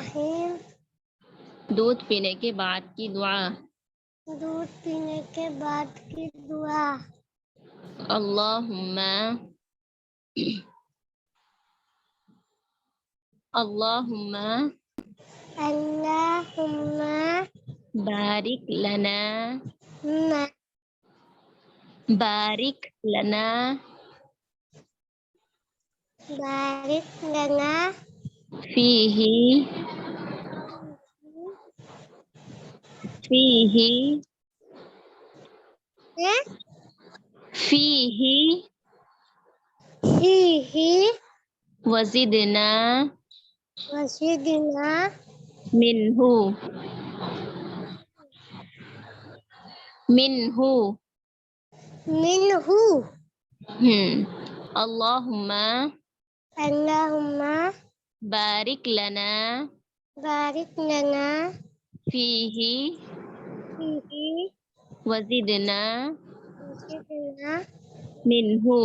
रहीम। दूध पीने के बाद की दुआ। दूध पीने के बाद की दुआ। अल्लाहुम्मा अल्लाहुम्मा अल्लाहुम्मा बारिक लना मा- बारिक लना बारिक लना फीही फीही फीही फीही वज़िदना वसीदिना मिन्हु मिन्हु मिनहू। अल्लाहुम्मा अल्लाहुम्मा बारिक लना बारिक लना फीही फीही वज़िदना वसीदिना मिन्हु